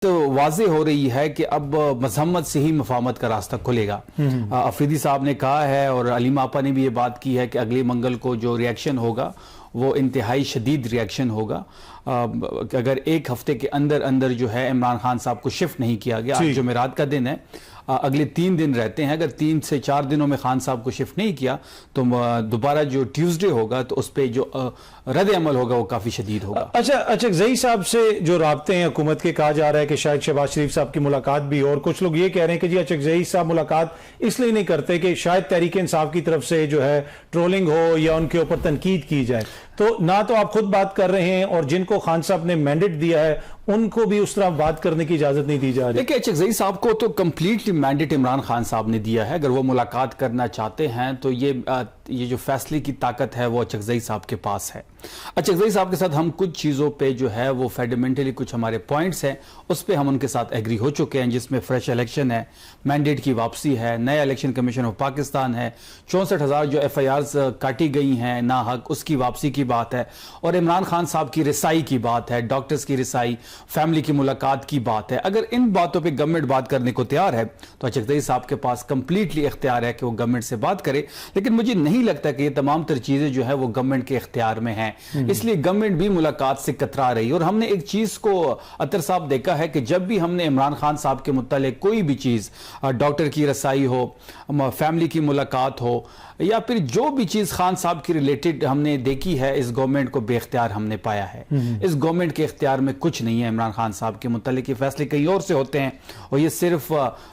तो वाज़ेह हो रही है कि अब मज़म्मत से ही मफाहमत का रास्ता खुलेगा। अफरीदी साहब ने कहा है और अलीमा आपा ने भी ये बात की है कि अगले मंगल को जो रिएक्शन होगा वो इंतहाई शदीद रिएक्शन होगा। अगर एक हफ्ते के अंदर अंदर जो है इमरान खान साहब को शिफ्ट नहीं किया गया, आज जुमेरात का दिन है, अगले 3 दिन रहते हैं, अगर 3 से 4 दिनों में खान साहब को शिफ्ट नहीं किया तो दोबारा जो ट्यूसडे होगा तो उस पर जो रद्द अमल होगा वो काफ़ी शदीद होगा। अच्छा, अचकज़ई साहब से जो राब्ते हैं हुकूमत के, कहा जा रहा है कि शायद शहबाज शरीफ साहब की मुलाकात भी, और कुछ लोग ये कह रहे हैं कि जी अचकज़ई साहब मुलाकात इसलिए नहीं करते कि शायद तहरीक इंसाफ की तरफ से जो है ट्रोलिंग हो या उनके ऊपर तनकीद की जाए। तो ना तो आप खुद बात कर रहे हैं और जिनको खान साहब ने मैंडेट दिया है उनको भी उस तरह बात करने की इजाजत नहीं दी जा रही। देखिए, अचकज़ई साहब को तो कंप्लीटली मैंडेट इमरान खान साहब ने दिया है। अगर वो मुलाकात करना चाहते हैं तो ये जो फैसले की ताकत है वो अचकज़ई साहब के पास है। अचकज़ई साहब के साथ हम कुछ चीज़ों पे जो है वो फंडामेंटली कुछ हमारे पॉइंट्स हैं उस पर हम उनके साथ एग्री हो चुके हैं, जिसमें फ्रेश इलेक्शन है, मैंडेट की वापसी है, नया इलेक्शन कमीशन ऑफ पाकिस्तान है, 64,000 जो FIRs काटी गई हैं ना हक, उसकी वापसी की बात है, और इमरान खान साहब की रिसाई की बात है, डॉक्टर्स की रिसाई, फैमिली की मुलाकात की बात है। अगर इन बातों पर गवर्नमेंट बात करने को तैयार है तो अचकज़ई साहब के पास कंप्लीटली इख्तियार है कि वो गवर्नमेंट से बात करे, लेकिन मुझे नहीं लगता कि ये तमाम तर चीज़ें जो है वो गवर्नमेंट के इख्तियार में हैं, इसलिए गवर्नमेंट भी मुलाकात से कतरा रही। और हमने एक चीज को अतर साहब देखा है कि जब भी हमने इमरान खान साहब के मुतालिक कोई भी चीज, डॉक्टर की रसाई हो, फैमिली की मुलाकात हो, या फिर जो भी चीज खान साहब की रिलेटेड हमने देखी है, इस गवर्नमेंट को बेख्तियार हमने पाया है। इस गवर्नमेंट के इख्तियार में कुछ नहीं है इमरान खान साहब के मुतालिक, ये फैसले कहीं और से होते हैं और ये सिर्फ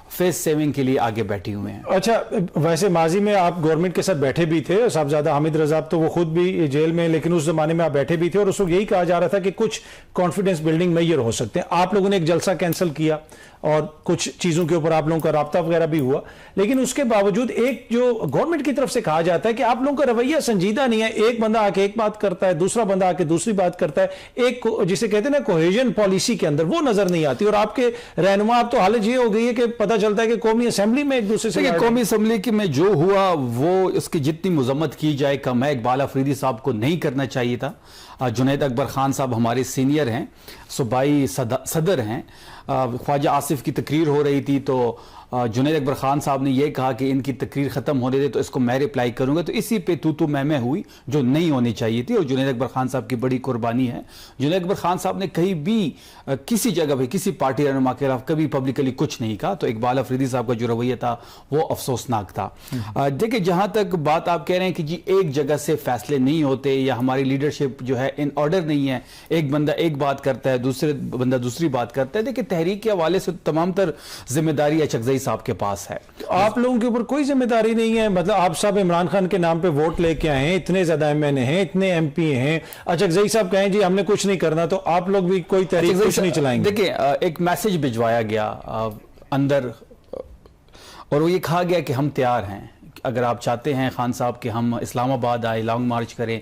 फेस सेविंग के लिए आगे बैठी हुए हैं। अच्छा, वैसे माजी में आप गवर्नमेंट के साथ बैठे भी थे, साहबजादा हामिद रजा तो वो खुद भी जेल में, लेकिन उस जमाने में आप बैठे भी थे और उस वक्त यही कहा जा रहा था कि कुछ कॉन्फिडेंस बिल्डिंग मेजर हो सकते हैं। आप लोगों ने एक जलसा कैंसिल किया और कुछ चीजों के ऊपर आप लोगों का राब्ता वगैरह भी हुआ, लेकिन उसके बावजूद एक जो गवर्नमेंट की तरफ से कहा जाता है कि आप लोगों का रवैया संजीदा नहीं है। एक बंदा आके एक बात करता है, दूसरा बंदा आके दूसरी बात करता है, एक जिसे कहते हैं ना कोहेजन पॉलिसी के अंदर वो नजर नहीं आती। और आपके रहनुमा अब तो हालत ये हो गई है कि पता चलता है कि कौमी असेंबली में एक दूसरे से, कौमी असेंबली की में जो हुआ वो उसकी जितनी मुजम्मत की जाए कम है। इकबाल अफरीदी साहब को नहीं करना चाहिए था। जुनैद अकबर खान साहब हमारे सीनियर हैं, सूबाई सदर हैं। ख्वाजा आसिफ की तकरीर हो रही थी तो जुनैद अकबर खान साहब ने यह कहा कि इनकी तकरीर ख़त्म होने दे तो इसको मैं रिप्लाई करूंगा, तो इसी पे तू मैं हुई जो नहीं होनी चाहिए थी। और जुनैद अकबर खान साहब की बड़ी कुर्बानी है। जुनैद अकबर खान साहब ने कहीं भी किसी जगह भी किसी पार्टी रहनुमा के खिलाफ कभी पब्लिकली कुछ नहीं कहा, तो इकबाल अफरीदी साहब का जो रवैया था वो अफसोसनाक था। देखिए, जहां तक बात आप कह रहे हैं कि जी एक जगह से फैसले नहीं होते या हमारी लीडरशिप जो है इन ऑर्डर नहीं है, एक बंदा एक बात करता है, दूसरे बंदा दूसरी बात करता है। देखिए, तहरीक के हवाले से तमाम तर जिम्मेदारी अचकज़ई साहब के पास है। आप लोगों के ऊपर कोई जिम्मेदारी नहीं है? मतलब आप सब इमरान खान के नाम पे वोट लेके आए हैं, इतने ज्यादा MN हैं, इतने MP हैं, अचकज़ई साहब कहें जी हमने कुछ नहीं करना, तो आप लोग भी कोई तहरीक कुछ नहीं चलाएंगे? देखिए, एक मैसेज भिजवाया गया अंदर और वो ये कहा गया कि हम तैयार हैं, अगर आप चाहते हैं खान साहब कि हम इस्लामाबाद आए, लॉन्ग मार्च करें,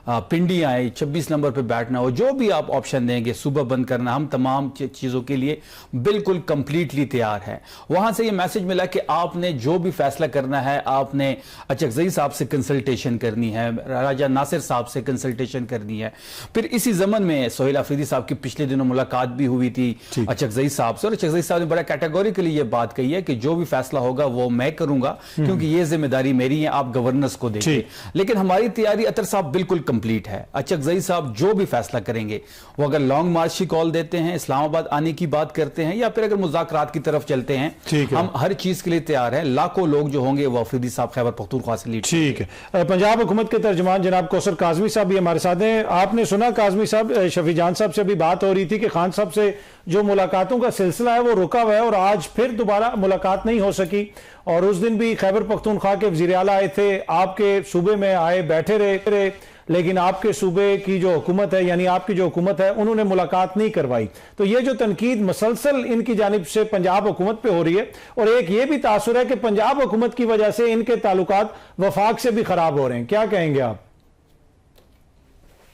पिंडी आए, 26 नंबर पे बैठना हो, जो भी आप ऑप्शन देंगे, सुबह बंद करना, हम तमाम चीज़ों के लिए बिल्कुल कंप्लीटली तैयार है। वहाँ से ये मैसेज मिला कि आपने जो भी फैसला करना है आपने अचकज़ई साहब से कंसल्टेशन करनी है, राजा नासिर साहब से कंसल्टेशन करनी है। फिर इसी ज़मन में सोहेल अफरीदी साहब की पिछले दिनों मुलाकात भी हुई थी अचकज़ई साहब से, और अचकज़ई साहब ने बड़ा कैटेगोरिकली ये बात कही है कि जो भी फैसला होगा वो मैं करूँगा, क्योंकि ये जिम्मेदारी मेरी है, आप गवर्नर्स को देंगे। लेकिन हमारी तैयारी अतर साहब बिल्कुल कंप्लीट है। अचकज़ई साहब जो भी फैसला करेंगे, वो अगर लॉन्ग मार्च की कॉल देते हैं, इस्लामाबाद आने की बात करते हैं, या फिर अगर मुज़ाकरात की तरफ चलते हैं, हम हर चीज के लिए तैयार हैं। लाखों लोग जो होंगे वो अफरीदी साहब खैबर पख्तूनख्वा से लीड। ठीक है। पंजाब हुकूमत के तर्जुमान जनाब कौसर काज़मी साहब भी हमारे साथ हैं। आपने सुना काज़मी साहब, शफी जान साहब से भी बात हो रही थी कि खान साहब से जो मुलाकातों का सिलसिला है वो रुका हुआ है और आज फिर दोबारा मुलाकात नहीं हो सकी। और उस दिन भी खैबर पख्तूनख्वा के वज़ीर आला आए थे, आपके सूबे में आए, बैठे रहे, लेकिन आपके सूबे की जो हुकूमत है, यानी आपकी जो हुकूमत है, उन्होंने मुलाकात नहीं करवाई। तो ये जो तनकीद मसलसल इनकी जानिब से पंजाब हुकूमत पे हो रही है, और एक ये भी तासुर है कि पंजाब हुकूमत की वजह से इनके ताल्लुकात वफाक से भी खराब हो रहे हैं, क्या कहेंगे आप?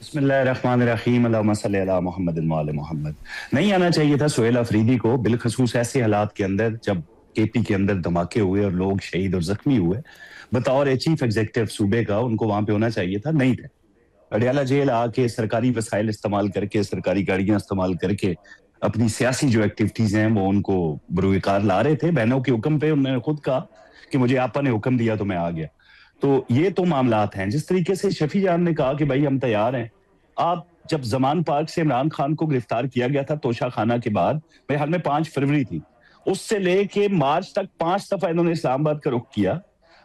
बिस्मिल्लाहिर्रहमानिर्रहीम, अल्लाहुम्मा सल्ली अला मुहम्मद व आले मुहम्मद। नहीं आना चाहिए था सोहेल अफरीदी को, बिलखसूस ऐसे हालात के अंदर जब KP के अंदर धमाके हुए और लोग शहीद और जख्मी हुए। बतौर चीफ एग्जीक्यूटिव सूबे का उनको वहां पे होना चाहिए था, नहीं थे। अडियाला जेल आके सरकारी वसाइल इस्तेमाल करके, सरकारी गाड़ियां इस्तेमाल करके अपनी सियासी जो एक्टिविटीज हैं वो उनको बरूकार ला रहे थे। बहनों के हुक्म पे उन्होंने खुद कहा कि मुझे आपा ने हुक्म दिया तो मैं आ गया। तो ये तो मामलात हैं। जिस तरीके से शफी जान ने कहा कि भाई हम तैयार हैं, आप जब जमान पार्क से इमरान खान को गिरफ्तार किया गया था तोशा खाना के बाद, मेरे हाल में 5 फरवरी थी, उससे लेके मार्च तक 5 दफा इन्होंने इस्लामाबाद का रुख किया।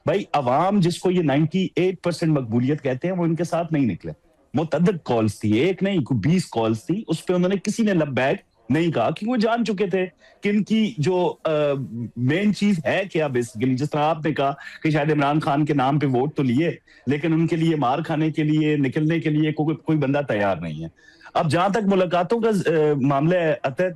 भाई अवाम जिसको ये 98% मकबूलियत कहते हैं वो इनके साथ नहीं निकले। मुतअद्दिद कॉल्स थी, एक नहीं 20 कॉल्स थी, उस पर उन्होंने किसी ने लब्बैक नहीं कहा कि वो जान चुके थे कि इनकी जो मेन चीज है क्या बेसिकली। जिस तरह आपने कहा कि शायद इमरान खान के नाम पे वोट तो लिए, लेकिन उनके लिए मार खाने के लिए, निकलने के लिए कोई बंदा तैयार नहीं है। अब जहां तक मुलाकातों का मामला है अतर,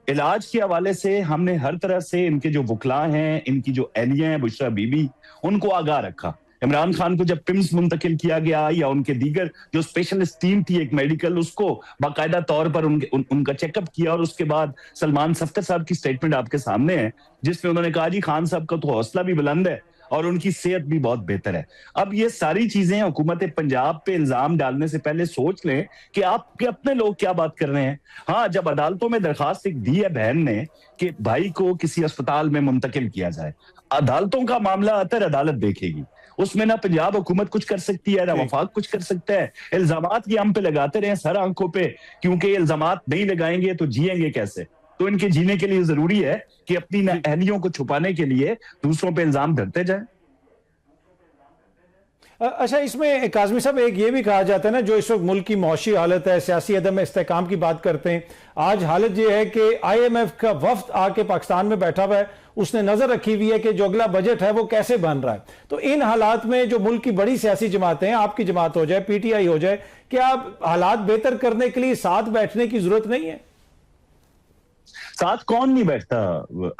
इलाज के हवाले से हमने हर तरह से इनके जो वकला हैं, इनकी जो एहलिया हैं बुशरा बीबी, उनको आगाह रखा। इमरान खान को जब पिम्स मुंतकिल किया गया या उनके दीगर जो स्पेशलिस्ट टीम थी एक मेडिकल, उसको बाकायदा तौर पर उनका चेकअप किया। और उसके बाद सलमान सफ्तर साहब की स्टेटमेंट आपके सामने है जिसमें उन्होंने कहा जी खान साहब का तो हौसला भी बुलंद है और उनकी सेहत भी बहुत बेहतर है। अब ये सारी चीजें हुकूमत पंजाब पे इल्जाम डालने से पहले सोच लें कि आपके अपने लोग क्या बात कर रहे हैं। हाँ, जब अदालतों में दरखास्त दी है बहन ने कि भाई को किसी अस्पताल में मुंतकिल किया जाए, अदालतों का मामला अतर अदालत देखेगी, उसमें ना पंजाब हुकूमत कुछ कर सकती है ना वफाक कुछ कर सकता है। इल्जामात ये हम पे लगाते रहे सर आंखों पे, क्योंकि इल्जामात नहीं लगाएंगे तो जिएंगे कैसे। तो इनके जीने के लिए जरूरी है कि अपनी नाअहलियों को छुपाने के लिए दूसरों पे इल्जाम धरते जाए। अच्छा, इसमें काज़मी साहब एक ये भी कहा जाता है ना, जो इस वक्त मुल्क की मौशी हालत है, सियासी अदम इस्तेहकाम की बात करते हैं। आज हालत ये है कि IMF का वफ्द आके पाकिस्तान में बैठा हुआ है, उसने नजर रखी हुई है कि जो अगला बजट है वो कैसे बन रहा है। तो इन हालात में जो मुल्क की बड़ी सियासी जमातें हैं, आपकी जमात हो जाए, PTI हो जाए, क्या हालात बेहतर करने के लिए साथ बैठने की जरूरत नहीं है? साथ कौन नहीं बैठता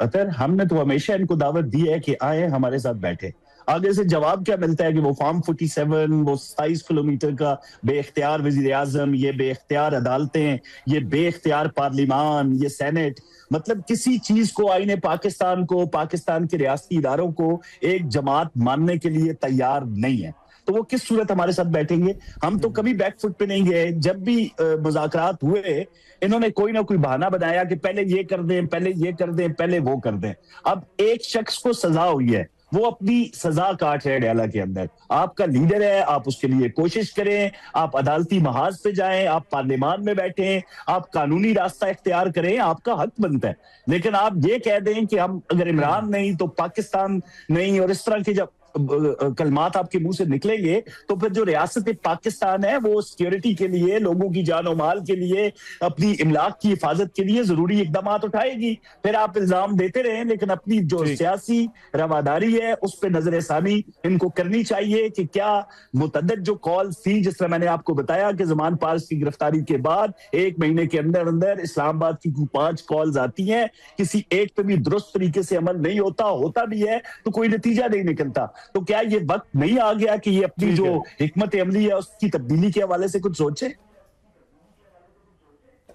अतर, हमने तो हमेशा इनको दावत दी है कि आए हमारे साथ बैठे। आगे से जवाब क्या मिलता है कि वो फार्म 47, वो 27 किलोमीटर का बेख्तियार वजीर आजम, ये बेख्तियार अदालतें, ये बेख्तियार पार्लिमान, ये सेनेट, मतलब किसी चीज को, आईने पाकिस्तान को, पाकिस्तान के रियासती इदारों को एक जमात मानने के लिए तैयार नहीं है। तो वो किस सूरत हमारे साथ बैठेंगे? हम तो कभी बैकफुट पे नहीं गए। जब भी मुज़ाकरात हुए इन्होंने कोई ना कोई बहाना बनाया कि पहले ये कर दें, पहले ये कर दें, पहले वो कर दें। अब एक शख्स को सजा हुई है, वो अपनी सजा काट रहे डयाला के अंदर। आपका लीडर है, आप उसके लिए कोशिश करें, आप अदालती महाज पे जाएं, आप पार्लियामान में बैठें, आप कानूनी रास्ता इख्तियार करें, आपका हक बनता है। लेकिन आप ये कह दें कि हम अगर इमरान नहीं तो पाकिस्तान नहीं, और इस तरह के जब कलमात आपके मुंह से निकलेंगे तो फिर जो रियासत पाकिस्तान है वो सिक्योरिटी के लिए, लोगों की जान और माल के लिए, अपनी इमलाक की हिफाजत के लिए जरूरी इकदाम उठाएगी। फिर आप इल्जाम देते रहें, लेकिन अपनी जो सियासी रवादारी है उस पर नजर सानी इनको करनी चाहिए कि क्या मुतअद्दिद जो कॉल्स थी, जिस तरह मैंने आपको बताया कि ज़मान पार्स की गिरफ्तारी के बाद 1 महीने के अंदर अंदर इस्लामाबाद की 5 कॉल्स आती हैं, किसी एक पे भी दुरुस्त तरीके से अमल नहीं होता भी है तो कोई नतीजा नहीं निकलता। तो क्या ये वक्त नहीं आ गया कि ये अपनी जो हिकमत अमली है उसकी तब्दीली के हवाले से कुछ सोचे?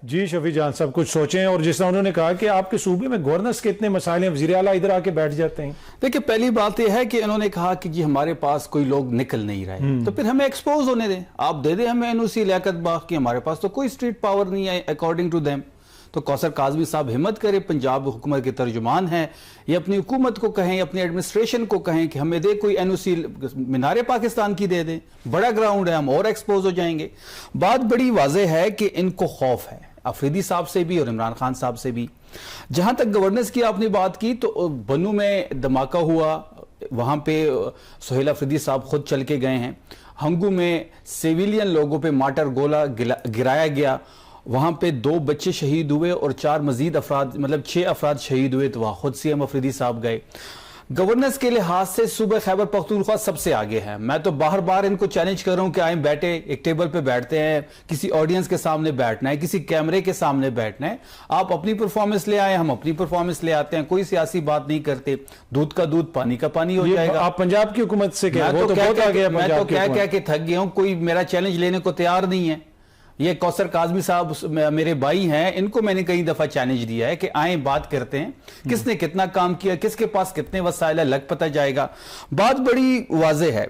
जी शफी जान साहब कुछ सोचें। और जिस तरह उन्होंने कहा कि आपके सूबे में गवर्नेंस के इतने मसाइल हैं, वज़ीर आला इधर आके बैठ जाते हैं। देखिए, पहली बात यह है कि इन्होंने कहा कि जी हमारे पास कोई लोग निकल नहीं रहे, तो फिर हमें एक्सपोज होने दें। आप दे दें हमें NOC लियाकत बाग की, हमारे पास तो कोई स्ट्रीट पावर नहीं है अकॉर्डिंग टू देम। तो कौसर काज़मी साहब हिम्मत करें, पंजाब हुकूमत के तर्जुमान हैं, ये अपनी हुकूमत को कहें, अपनी एडमिनिस्ट्रेशन को कहें कि हमें दे कोई NOC, मीनारे पाकिस्तान की दे दें, बड़ा ग्राउंड है, हम और एक्सपोज हो जाएंगे। बात बड़ी वाज़ेह है कि इनको खौफ है अफरीदी साहब से भी और इमरान खान साहब से भी। जहां तक गवर्नेंस की आपने बात की, तो बनू में धमाका हुआ, वहां पे सुहेल अफरीदी साहब खुद चल के गए हैं। हंगू में सिविलियन लोगों पे माटर गोला गिराया गया, वहां पे 2 बच्चे शहीद हुए और 4 मजीद अफराद, मतलब 6 अफराद शहीद हुए। तो वहां खुद CM अफरीदी साहब गए। गवर्नेंस के लिहाज से सूबा खैबर पख्तूनख्वा सबसे आगे है। मैं तो बार बार इनको चैलेंज कर रहा हूं कि आए बैठे, एक टेबल पे बैठते हैं, किसी ऑडियंस के सामने बैठना है, किसी कैमरे के सामने बैठना है। आप अपनी परफॉर्मेंस ले आए, हम अपनी परफॉर्मेंस ले आते हैं, कोई सियासी बात नहीं करते। दूध का दूध पानी का पानी हो जाएगा। आप पंजाब की हुकूमत से मैं तो कह के थक गया हूं, कोई मेरा चैलेंज लेने को तैयार नहीं है। ये कौसर काज़मी साहब मेरे भाई हैं, इनको मैंने कई दफा चैलेंज दिया है कि आए बात करते हैं, किसने कितना काम किया, किसके पास कितने वसाइल है, लग पता जाएगा। बात बड़ी वाज़ेह है।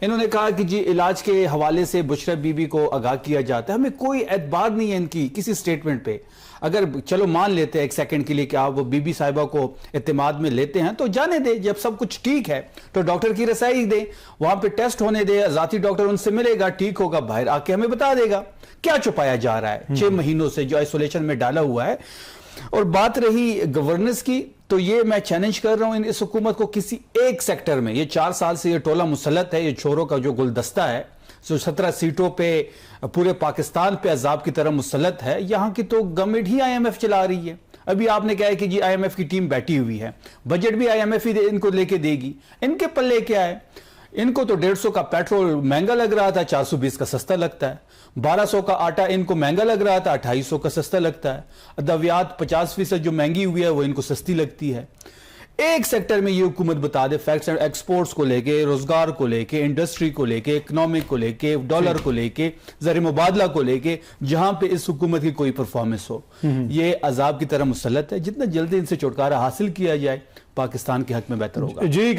इन्होंने कहा कि जी इलाज के हवाले से बुशरा बीबी को आगाह किया जाता है, हमें कोई एतबार नहीं है इनकी किसी स्टेटमेंट पे। अगर चलो मान लेते हैं एक सेकंड के लिए कि आप वो बीबी साहिबा को इत्तेमाद में लेते हैं, तो जाने दें, जब सब कुछ ठीक है तो डॉक्टर की रसाई दें, वहां पे टेस्ट होने दें, जाती डॉक्टर उनसे मिलेगा, ठीक होगा, बाहर आके हमें बता देगा। क्या छुपाया जा रहा है 6 महीनों से जो आइसोलेशन में डाला हुआ है। और बात रही गवर्नेंस की, तो ये मैं चैलेंज कर रहा हूं इस हुकूमत को किसी एक सेक्टर में। ये 4 साल से ये टोला मुसल्लत है, ये छोरों का जो गुलदस्ता है, जो 17 सीटों पे पूरे पाकिस्तान पे अजाब की तरह मुसल्लत है, यहां की तो गवर्नमेंट ही IMF चला रही है। अभी आपने कहा है कि जी IMF की टीम बैठी हुई है, बजट भी IMF ही इनको लेके देगी। इनके पल्ले क्या है? इनको तो 150 का पेट्रोल महंगा लग रहा था, 420 का सस्ता लगता है। 1200 का आटा इनको महंगा लग रहा था, 2800 का सस्ता लगता है। अद्वियात 50% जो महंगी हुई है वो इनको सस्ती लगती है। एक सेक्टर में ये हुकूमत बता दे, फैक्ट्स एंड एक्सपोर्ट्स को लेके, रोजगार को लेके, इंडस्ट्री को लेके, इकोनॉमिक को लेके, डॉलर को लेके, ज़र मुबादला को लेके, जहां पे इस हुकूमत की कोई परफॉर्मेंस हो। ये अजाब की तरह मुसल्लत है। जितना जल्दी इनसे छुटकारा हासिल किया जाए पाकिस्तान के हक में बेहतर होगा। जी